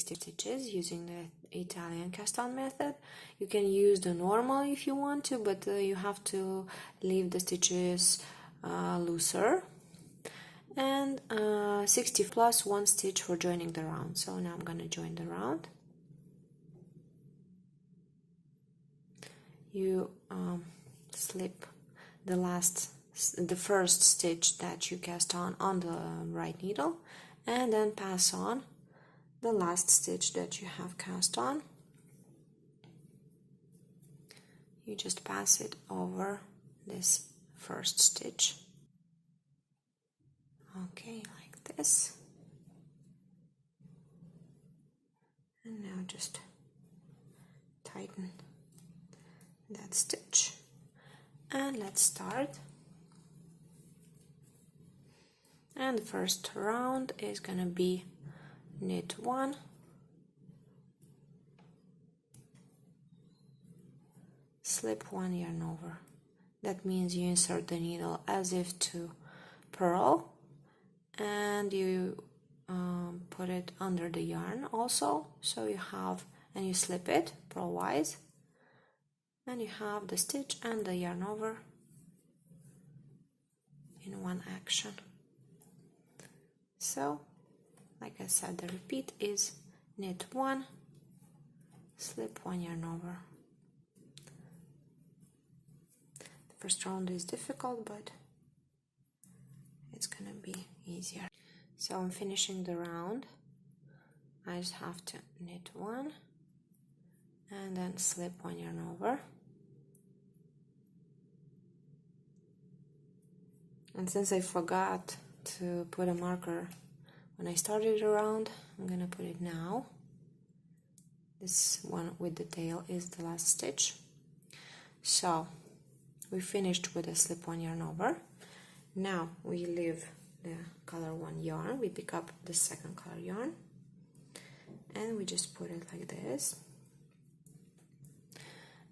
60 stitches using the Italian cast on method. You can use the normal if you want to, but you have to leave the stitches looser. And 60 plus 1 stitch for joining the round. So now I'm going to join the round. You slip the first stitch that you cast on the right needle, and then pass on the last stitch that you have cast on. You just pass it over this first stitch. Okay, like this. And now just tighten that stitch. And let's start. And the first round is gonna be knit 1, slip 1 yarn over. That means you insert the needle as if to purl, and you put it under the yarn also, so you have, and you slip it purlwise, and you have the stitch and the yarn over in one action. So, like I said, the repeat is knit 1, slip 1 yarn over. The first round is difficult, but it's gonna be easier. So I'm finishing the round. I just have to knit 1 and then slip 1 yarn over. And since I forgot to put a marker when I started the round, I'm gonna put it now. This one with the tail is the last stitch. So we finished with a slip 1 yarn over. Now we leave the color 1 yarn, we pick up the second color yarn, and we just put it like this.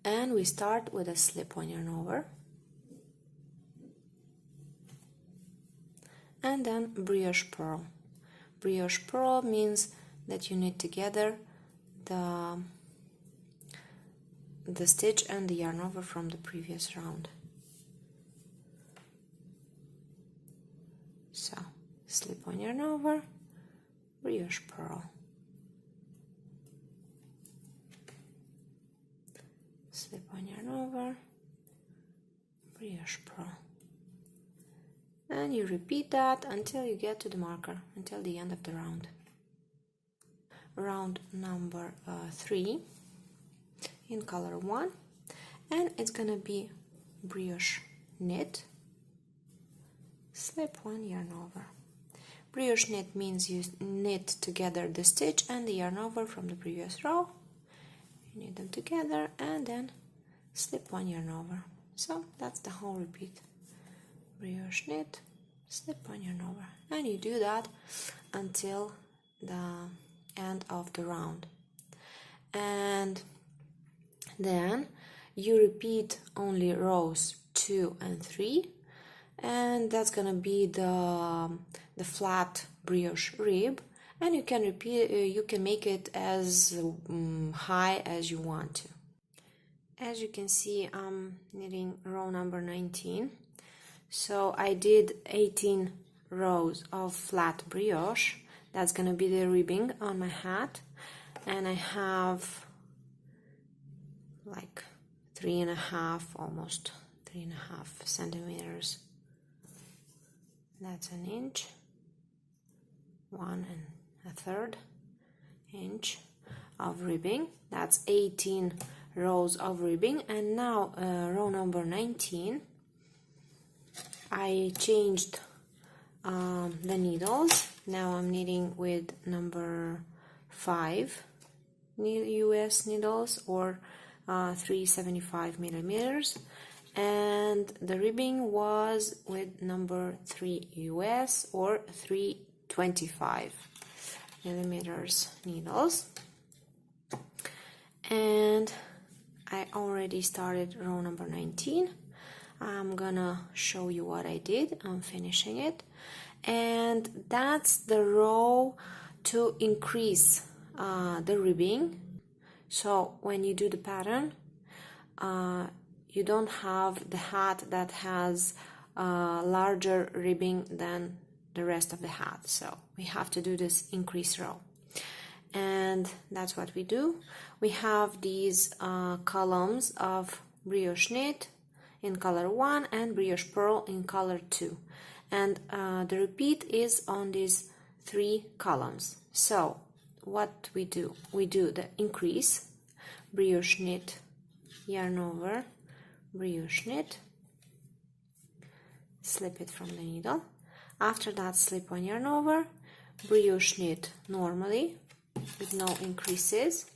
And we start with a slip 1 yarn over. And then brioche purl. Brioche purl means that you knit together the stitch and the yarn over from the previous round. So, slip 1 yarn over, brioche purl. Slip 1 yarn over, brioche purl. And you repeat that until you get to the marker, until the end of the round. Round number 3 in color 1, and it's gonna be brioche knit, slip 1 yarn over. Brioche knit means you knit together the stitch and the yarn over from the previous row. You knit them together and then slip 1 yarn over. So that's the whole repeat. Brioche knit, slip 1 yarn over, and you do that until the end of the round. And then you repeat only rows 2 and 3, and that's gonna be the flat brioche rib, and you can repeat, you can make it as high as you want to. As you can see, I'm knitting row number 19. So I did 18 rows of flat brioche. That's gonna be the ribbing on my hat, and I have like 3.5, almost 3.5 centimeters. That's an inch, 1 1/3 inch of ribbing. That's 18 rows of ribbing. And now row number 19, I changed the needles. Now I'm knitting with number 5 US needles, or 375 millimeters, and the ribbing was with number 3 US, or 325 millimeters needles. And I already started row number 19. I'm gonna show you what I did. I'm finishing it, and that's the row to increase the ribbing. So when you do the pattern, you don't have the hat that has larger ribbing than the rest of the hat. So we have to do this increase row. And that's what we do. We have these columns of brioche knit in color 1 and brioche purl in color 2. And the repeat is on these 3 columns. So what we do the increase, brioche knit, yarn over, brioche knit, slip it from the needle. After that, slip 1 yarn over, brioche knit normally with no increases.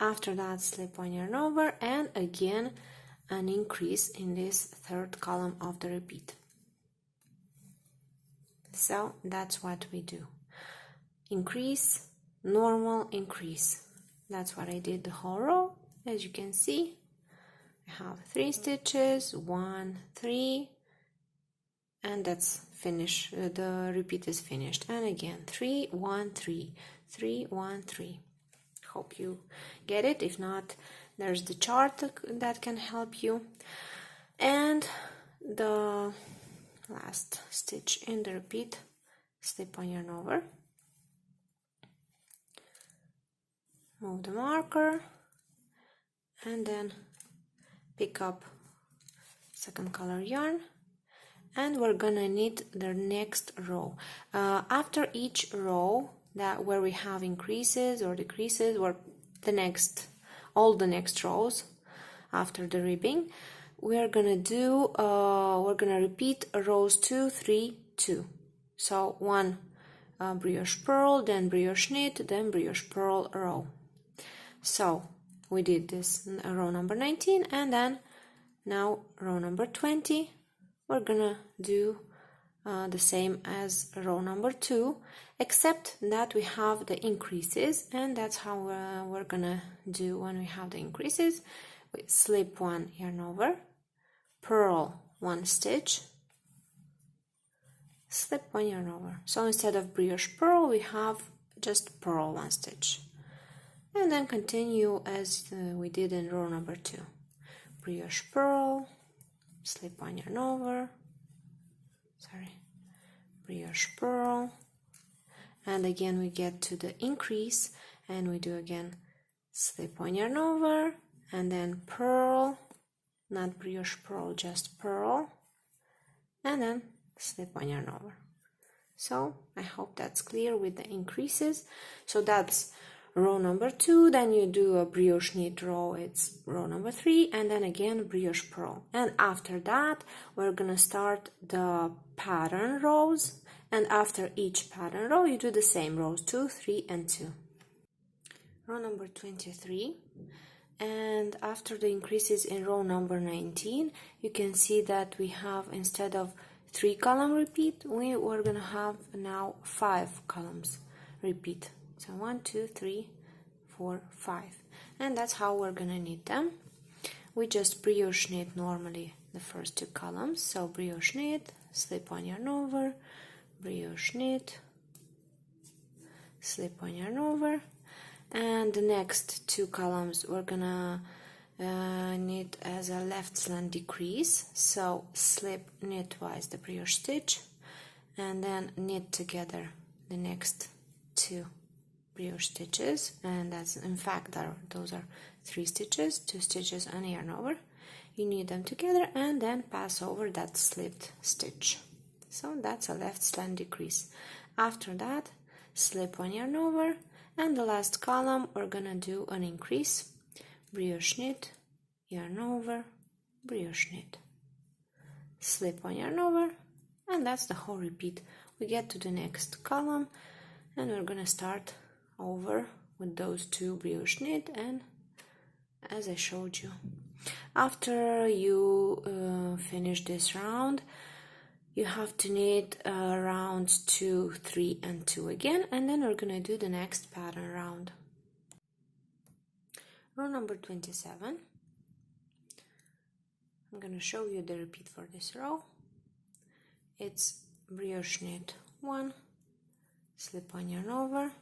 After that, slip 1 yarn over, and again an increase in this 3rd column of the repeat. So that's what we do. Increase, normal, increase. That's what I did the whole row. As you can see, I have 3 stitches, 1, 3, and that's finished. The repeat is finished. And again, 3, 1, 3, 3, 1, 3. Hope you get it. If not, there's the chart that can help you. And the last stitch in the repeat, slip 1 yarn over, move the marker, and then pick up 2nd color yarn, and we're gonna knit the next row. After each row where we have increases or decreases, or all the next rows after the ribbing, we're gonna repeat rows 2, 3, 2. So 1 brioche purl, then brioche knit, then brioche purl row. So we did this row number 19, and then now row number 20. We're gonna do the same as row number 2, except that we have the increases, and that's how we're gonna do when we have the increases. We slip 1 yarn over, purl 1 stitch, slip 1 yarn over. So instead of brioche purl, we have just purl 1 stitch, and then continue as we did in row number 2. Brioche purl, slip 1 yarn over, brioche purl, and again we get to the increase, and we do again slip 1 yarn over, and then purl, not brioche purl, just purl, and then slip 1 yarn over. So I hope that's clear with the increases. So that's row number 2, then you do a brioche knit row, it's row number 3, and then again brioche purl. And after that, we're gonna start the pattern rows, and after each pattern row, you do the same rows 2, 3, and 2. Row number 23, and after the increases in row number 19, you can see that we have, instead of 3 column repeat, we're gonna have now 5 columns repeat. So 1, 2, 3, 4, 5, and that's how we're gonna knit them. We just brioche knit normally the first 2 columns. So brioche knit, slip 1 yarn over, brioche knit, slip 1 yarn over, and the next 2 columns we're gonna knit as a left slant decrease. So slip knitwise the brioche stitch, and then knit together the next 2 brioche stitches, and that's, in fact, those are 3 stitches, 2 stitches and yarn over. You knit them together and then pass over that slipped stitch. So that's a left slant decrease. After that, slip 1 yarn over, and the last column we're gonna do an increase, brioche knit, yarn over, brioche knit, slip 1 yarn over, and that's the whole repeat. We get to the next column, and we're gonna start over with those 2 brioche knit, and as I showed you. After you finish this round, you have to knit rounds 2, 3, and 2 again, and then we're gonna do the next pattern round. Row number 27. I'm gonna show you the repeat for this row. It's brioche knit 1, slip 1 yarn over,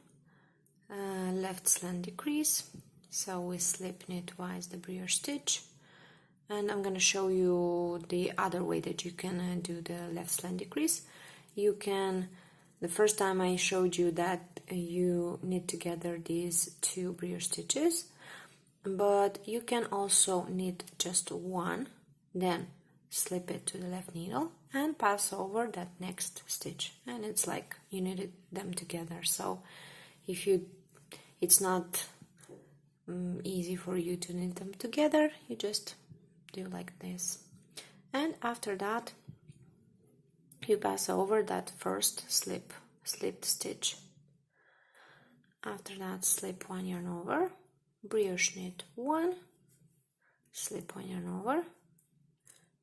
left slant decrease. So we slip knitwise the brioche stitch, and I'm going to show you the other way that you can do the left slant decrease. You can, the first time I showed you that you knit together these two brioche stitches, but you can also knit just one, then slip it to the left needle and pass over that next stitch, and it's like you knitted them together. So if it's not easy for you to knit them together, you just do like this, and after that you pass over that first slipped stitch. After that, slip one yarn over, brioche knit one, slip one yarn over,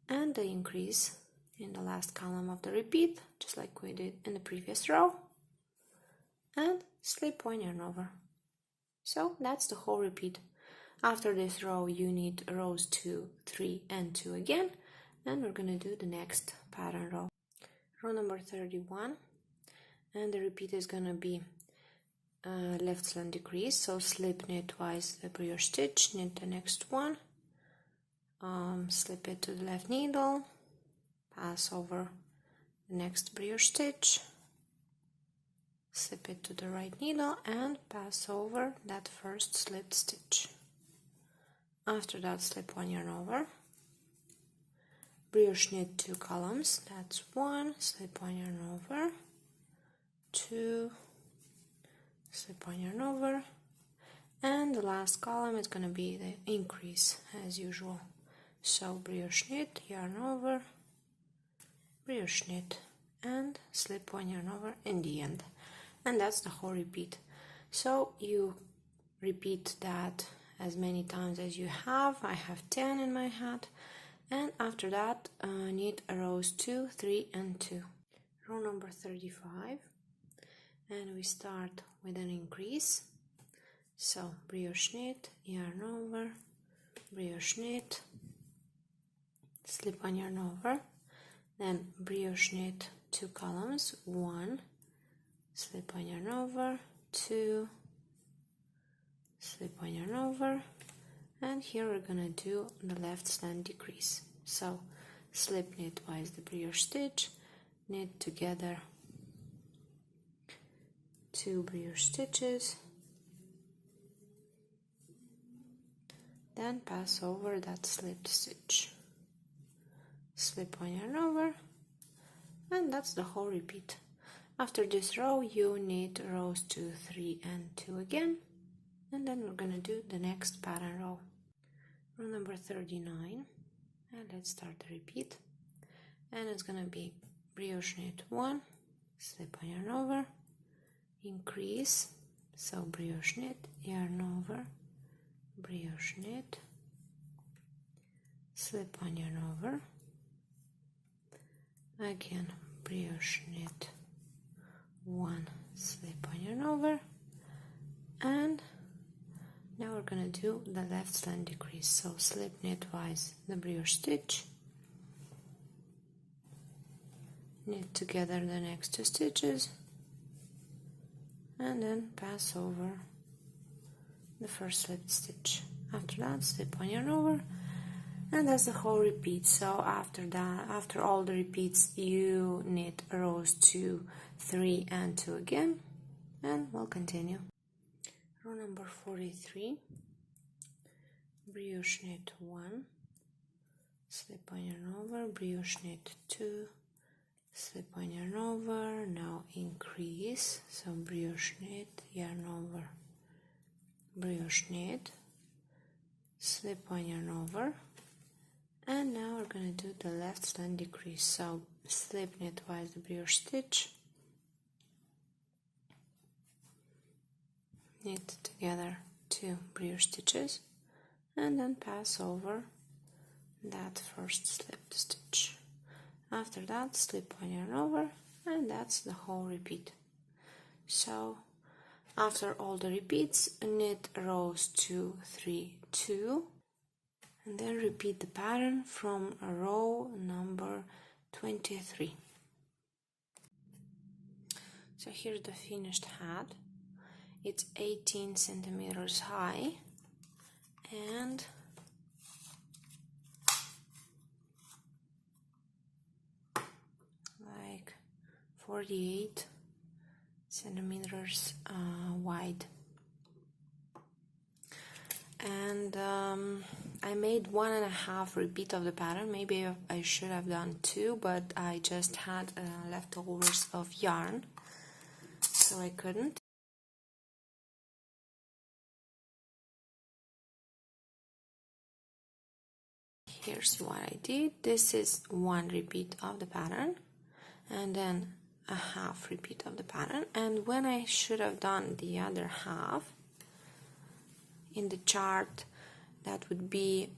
and the increase in the last column of the repeat, just like we did in the previous row, and slip one yarn over. So that's the whole repeat. After this row you need rows 2, 3 and 2 again, and we're gonna do the next pattern row. Row number 31, and the repeat is gonna be left slant decrease, so slip knitwise the brioche stitch, knit the next one, slip it to the left needle, pass over the next brioche stitch, slip it to the right needle and pass over that first slipped stitch. After that, slip one yarn over, brioche knit 2 columns, that's 1, slip one yarn over, 2, slip one yarn over, and the last column is going to be the increase as usual. So brioche knit, yarn over, brioche knit, and slip one yarn over in the end. And that's the whole repeat. So you repeat that as many times as you have. I have 10 in my hat, and after that knit rows 2, 3 and 2. Row number 35, and we start with an increase. So brioche knit, yarn over, brioche knit, slip one yarn over, then brioche knit 2 columns, 1, slip one yarn over, 2, slip one yarn over, and here we're gonna do the left slant decrease. So slip knitwise the brioche stitch, knit together 2 brioche stitches, then pass over that slipped stitch, slip one yarn over, and that's the whole repeat. After this row you knit rows 2, 3 and 2 again, and then we're gonna do the next pattern row. Row number 39, and let's start the repeat, and it's gonna be brioche knit 1, slip one yarn over, increase, so brioche knit, yarn over, brioche knit, slip one yarn over, again brioche knit 1, slip one yarn over, and now we're gonna do the left slant decrease. So slip knitwise the brioche stitch, knit together the next 2 stitches, and then pass over the first slipped stitch. After that, slip one yarn over, and that's the whole repeat. So after that, after all the repeats, you knit rows 2, 3 and 2 again, and we'll continue. Row number 43, brioche knit 1, slip one yarn over, brioche knit 2, slip one yarn over, now increase, so brioche knit, yarn over, brioche knit, slip one yarn over, and now we're going to do the left slant decrease. So slip knitwise the brioche stitch, knit together 2 brioche stitches, and then pass over that first slipped stitch. After that, slip one yarn over, and that's the whole repeat. So after all the repeats, knit rows 2, 3, 2, and then repeat the pattern from row number 23. So here's the finished hat. it's 18 centimeters high and like 48 centimeters wide. And I made 1.5 repeat of the pattern. Maybe I should have done 2, but I just had leftovers of yarn, so I couldn't. Here's what I did. This is 1 repeat of the pattern, and then a half repeat of the pattern. And when I should have done the other half, in the chart, that would be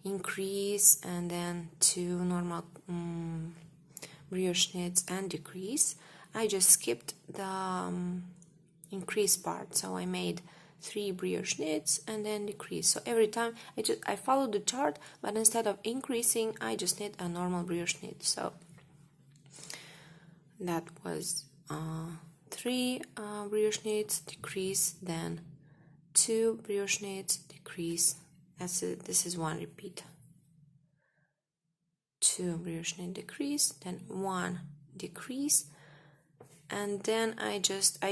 increase and then 2 normal brioche knits and decrease. I just skipped the increase part, so I made 3 brioche knits and then decrease. So every time I followed the chart, but instead of increasing, I just knit a normal brioche knit. So that was 3 brioche knits, decrease, then 2 brioche knits, decrease. This is 1 repeat. 2 brioche knit, decrease, then 1 decrease, and then I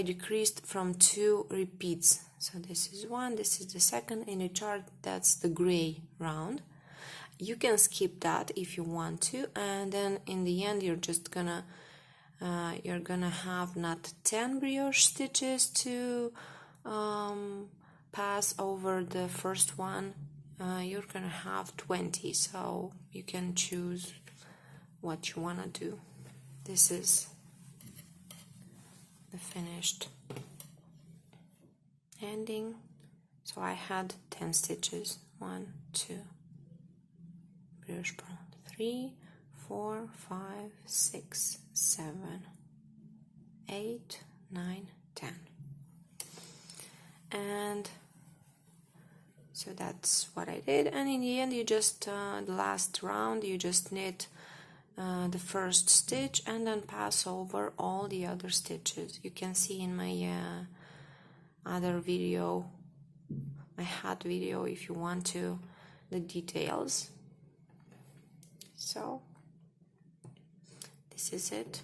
decreased from 2 repeats. So this is 1, this is the second. In the chart, that's the gray round. You can skip that if you want to, and then in the end you're just gonna have not 10 brioche stitches to pass over the first one. You're gonna have 20, so you can choose what you wanna do. This is the finished ending. So I had 10 stitches. 1, 2, brioche purl, 3, 4, 5, 6, 7, 8, 9, 10. And so that's what I did. And in the end, you just the last round, you just knit the first stitch and then pass over all the other stitches. You can see in my other video, my hat video, if you want to, the details. So this is it.